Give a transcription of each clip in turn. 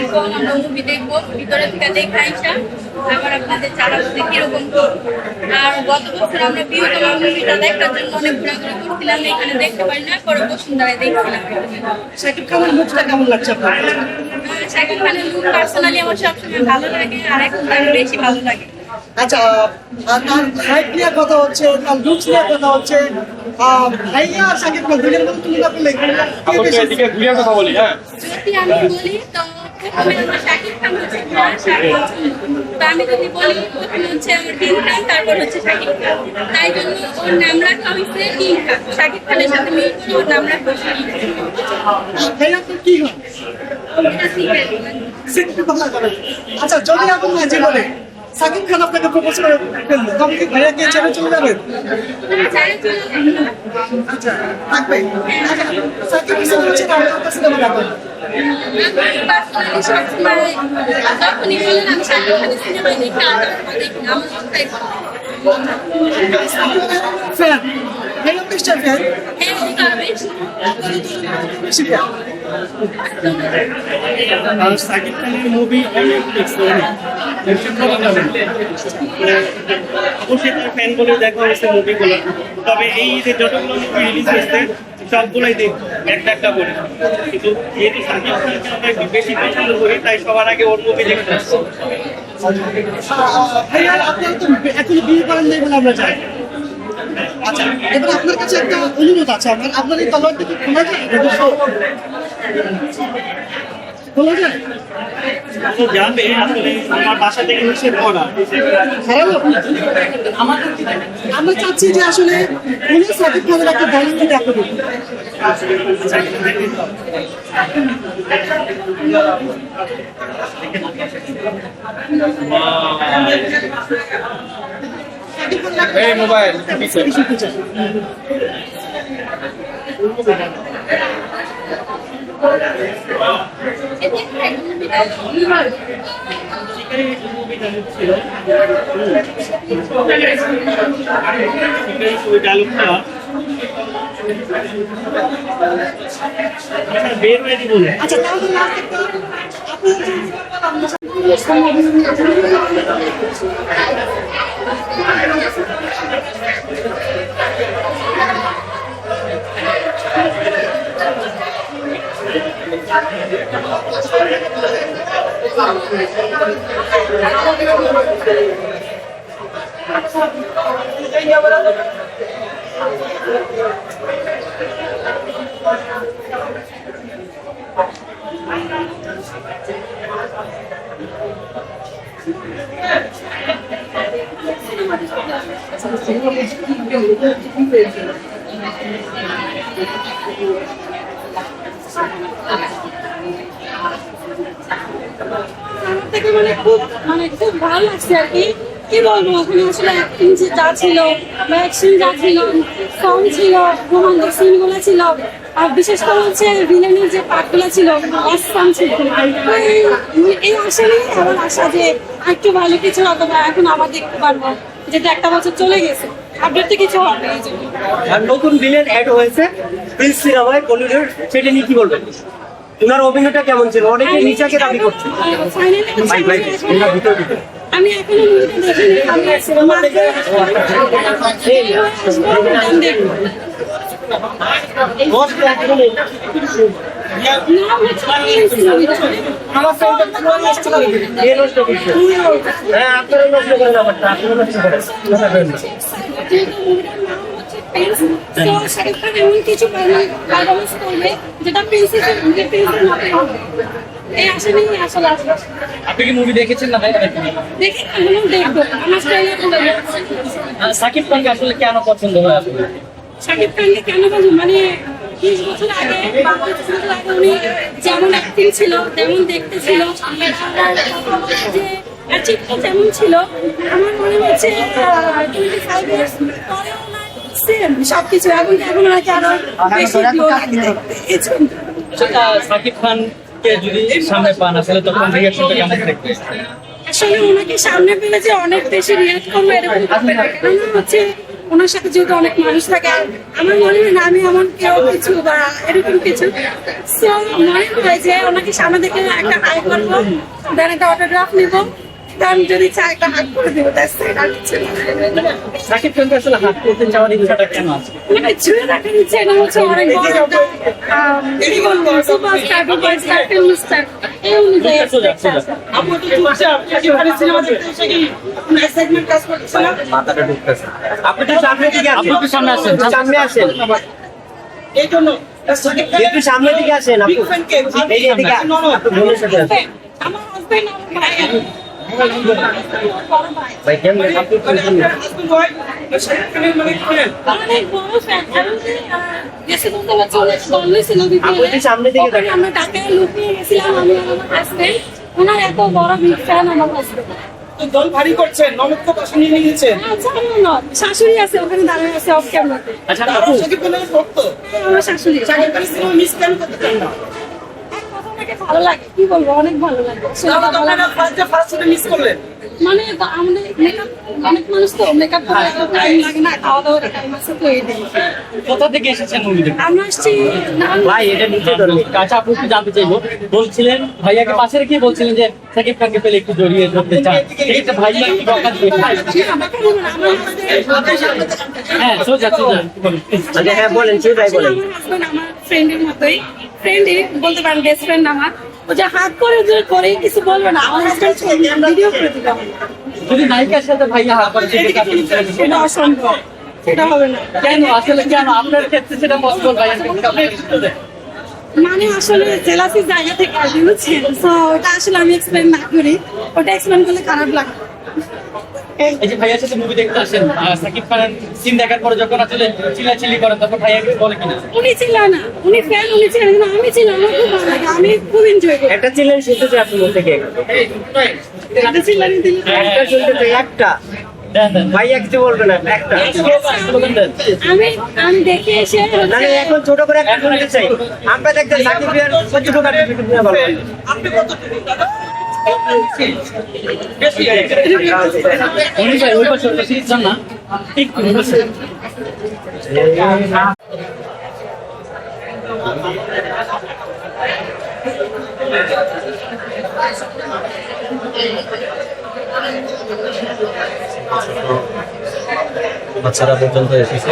এখন আমরা মুভি দেখবো, ভিতরে থেকে দেখা আইসা আবার আপনাদের জানাবো কিরকম কি। আর গত বছর আমরা প্রিয়তমা মুভিটা দেখার জন্য অনেক ঘোরাঘুরি করছিলাম, এখানে দেখতে পারি না, পরে বসুন্ধরায় দেখছিলাম। শাকিব খানের লুকটা কেমন লাগছে আপনার? শাকিব খানের লুক পার্সোনালি আমার সবসময় ভালো লাগে, আর এখন তার বেশি ভালো লাগে। আচ্ছা, তার হাইট নিয়ে কথা হচ্ছে, তার লুকস নিয়ে কথা হচ্ছে, ভাইয়া আর শাকিব খান দুজনের মধ্যে তুলনা করলে এদিকে ঘুরিয়ে কথা বলি। হ্যাঁ, যদি আমি বলি তো প্রথমে আমার শাকিব খান হচ্ছে আমার শাকিব খান। তো আমি যদি বলি প্রথমে হচ্ছে আমার তিন খান, তারপর হচ্ছে শাকিব খান। তাই জন্য ওর নাম রাখা হয়েছে তিন খান, শাকিব খানের সাথে মিল করে ওর নাম রাখা হয়েছে তিন খান। ভাইয়া আপনার কি হয়? এটা সিক্রেট। সিক্রেট কথা বলেন। আচ্ছা, যদি এখন না জীবনে শাকিব খান আপনাকে প্রপোজ করে ফেললো, তবে কি ভাইয়াকে ছেড়ে চলে যাবেন? আচ্ছা, থাকবে। আচ্ছা, শাকিব খান হচ্ছে আপনার সিনেমা দেখেন। যখনই বলেন আমি শাকিব খানের সিনেমায় দেখি, আর দেখি না, আমার কোথায় ফ্যান, ভাইয়া মিস্টার ফ্যান। বেশি ফ্যান। আর সাকিব খানের মুভি অনেক দেখছি, অবশ্যই তার ফ্যান বলে দেখা হয়েছে মুভিগুলো। তবে এই যে যতগুলো মুভি রিলিজ হয়েছে সবগুলোই দেখবো একটা একটা করে, কিন্তু যেহেতু সাকিব খানকে আমরা একটু বেশি পছন্দ করি তাই সবার আগে ওর মুভি দেখতে আসছি। ভাইয়া আপনারা তো এখনো বিয়ে করেন নাই বলে আমরা জানি। আচ্ছা, এবার আপনার কাছে একটা অনুরোধ আছে, আপনার এই তলোয়ারটা কি খোলা যায়? খোলা যায়? তো যাবে আসলে আমার বাসা থেকে নিষেধ করা। হারালো? আমরা চাচ্ছি যে আসলে উনি সাকিব খানের একটা ভলেন্টি দেখা দিন। এই মোবাইল বের হয়ে দিব। আচ্ছা, তাহলে লাস্ট একটা থেকে খুব ভালো লাগছে আর কি। কি বলবো, ওখানে আসলে অ্যাক্টিং যা ছিল বা অ্যাকশন যা ছিল, সং ছিল, রোমান্টিক সিনগুলো ছিল, আর বিশেষ করে হচ্ছে ভিলেনের যে পার্টগুলো ছিল অসাম ছিল। তো এই আশা নিয়ে আমার আশা যে একটু ভালো কিছু অথবা এখন আবার দেখতে পারবো, যেটা একটা বছর চলে গেছে, আপডেট তো কিছু হবে এই জন্য। আর নতুন ভিলেন অ্যাড হয়েছে প্রিন্স সিনেমায় বলিউডের, সেটা নিয়ে কি বলবেন? ওনার অভিনয়টা কেমন ছিল? অনেকে নিচাকে দাবি করছে। আমি এখনো মুভিটা দেখিনি, আমি সিনেমা দেখবো। হ্যাঁ, আপনারা নষ্ট করেন ব্যাপারটা, আপনারা নষ্ট করেন। শাকিব খান এমন কিছু পারফরমেন্স করবে যেটা প্রিন্সেসের মতোই হবে। এই আশা নিয়ে আসলে আসবে। আপনি কি মুভি দেখেছেন না? দেখি এখনো দেখবো, আমার স্টাইলে সাকিব খানকে আসলে কেন পছন্দ হয় আসলে? শাকিব খানকে কেন বলবো, 20 বছর আগে বা 25 বছর আগে উনি যেমন অ্যাক্টিং ছিল তেমন দেখতে ছিল, যে অ্যাচিভটা যেমন ছিল, আমার মনে হচ্ছে 25 ইয়ার্স পরে সেম সবকিছু এখন ওনাকে আরো বেশি গ্লো লাগবে এই জন্য। সাকিব খানকে যদি সামনে পান আসলে তখন রিঅ্যাকশনটা কেমন থাকবে? আসলে ওনাকে সামনে পেলে যে অনেক বেশি রিয়াক্ট করবো এরকম ব্যাপার না। কারণ হচ্ছে ওনার সাথে যেহেতু অনেক মানুষ থাকে আর আমার মনে হয় না আমি এমন কেউ কিছু বা এরকম কিছু সো মনে হয় যে ওনাকে সামনে দেখে একটা হাই করবো দেন একটা অটোগ্রাফ নিবো দেন যদি চাই একটা হাত করে দিব দ্যাটস ইট আর কিছু না। সাকিব খানকে আসলে হাত করতে চাওয়ার ইচ্ছাটা কেন আছে? মানে ছুঁয়ে দেখার ইচ্ছে এটা হচ্ছে অনেক বড় একটা কি বলবো সুপারস্টার সুপারস্টার ফিল্ম স্টার এই অনুযায়ী expectation আছে। আপু তো সাকিব খানের সিনেমা দেখতে এসে কি এক্সাইটমেন্ট কাজ করতেছে না? মাথাটা ঢুকতেছে। আপনি একটু সামনের দিকে আসেন। আপনি একটু সামনে আসেন। একটু সামনে আসেন। এই জন্য সাকিব একটু সামনের দিকে আসেন আপু। বিগ ফ্যান কে এই যে এদিকে আপনি বোনের সাথে আসেন। আমার হাজবেন্ড আমার ভাই বড় ভাই ভাই কেমন আপনি হাজবেন্ড ওয়াইফ সাকিব খানের মানে ফ্যান অনেক বড় ফ্যান আমি গেছে বলতে পারছি অনেক দলই ছিল আপু একটু সামনের দিকে ওখানে আমরা ঢাকায় লুকিয়ে গেছিলাম আমি আর আমার হাজবেন্ড ওনার এত বড় বিগ ফ্যান আমার হাজবেন্ড তো দল ভারী করছেন নমককে পাশে নিয়ে নিয়েছেন জানো না শাশুড়ি আছে ওখানে দাঁড়িয়ে আছে অফ ক্যামেরাতে আচ্ছা আপু সাকিব খানের ভক্ত আমার শাশুড়ি সাকিব খানের সিনেমা মিস কেন করতে চান না এক কথা ওনাকে ভালো লাগে কি বলবো অনেক ভালো লাগে তাহলে তো আপনারা ফার্স্ট মিস করলেন মানে আমাদের মেকআপ অনেক মানুষ তো মেকআপ করে টাইম লাগে না খাওয়া দাওয়ার টাইম আছে তো এই দিন কোথা থেকে এসেছেন মুভি দেখতে? আমরা আসছি ভাই এটা নিচে ধরুন। কাছে আপনি একটু জানতে চাইবো, বলছিলেন ভাইয়াকে পাশে রেখে বলছিলেন যে সাকিব খানকে পেলে একটু জড়িয়ে ধরতে চান, এটা ভাইয়া কি বকা দিয়ে? হ্যাঁ সোজা সোজা আচ্ছা হ্যাঁ বলেন সেটাই বলেন। আমার হাজবেন্ড আমার ফ্রেন্ডের মতোই ফ্রেন্ডই বলতে পারেন বেস্ট ফ্রেন্ড আমার ও যে হাত করে যে করে কিছু বলবে না আমার হাজবেন্ড ভিডিও করে দিবে যদি নায়িকার সাথে ভাইয়া হাত করে সেটা আপনি সেটা অসম্ভব সেটা হবে না কেন আসলে কেন আপনার ক্ষেত্রে সেটা পসিবল ভাইয়া মানে আসলে জেলাসির জায়গা থেকে আসি বুঝছেন তো ওটা আসলে আমি এক্সপ্লেন না করি ওটা এক্সপ্লেন করলে খারাপ লাগে এই যে ভাইয়ার সাথে মুভি দেখতে আসেন, সাকিব খানের সিন দেখার পরে যখন আসলে চিল্লাচিল্লি করেন তখন ভাইয়া কিছু বলে কিনা? উনি ছিল না উনি ফ্যান উনি ছিলেন কিন্তু আমি ছিলাম আমার খুব ভালো লাগে আমি খুব এনজয় করি একটা চ্যালেঞ্জ শুনতে চাই আপনার মুখ থেকে। এটা ছিলেন তিনি একটা শুনতে চাই একটা। দেন দেন ভাই কিছু বলবে না একটা। আমি দেখে এসে না না এখন ছোট করে একটা শুনতে চাই। আমরা দেখতে সাকিব ভাইয়ের সত্যি কথা ভালো লাগে। আপনি কতটুকু দাদা উনি ভাই ওই পাশে সিট যান না ঠিক করে বসে বাচ্চারা পর্যন্ত এসেছে।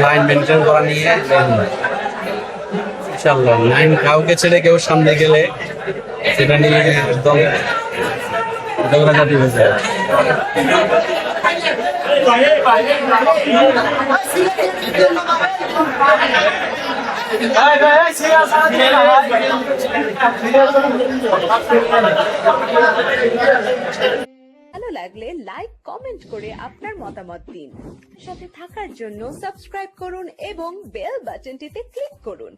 লাইন মেনটেন করা নিয়ে ইনশাল্লাহ লাইন কাউকে ছেড়ে কেউ সামনে গেলে সেটা নিয়ে একদম দৌড়াঘাটি হয়ে যায়। ভালো লাগলে লাইক কমেন্ট করে আপনার মতামত দিন। সাথে থাকার জন্য সাবস্ক্রাইব করুন এবং বেল বাটনটিতে ক্লিক করুন।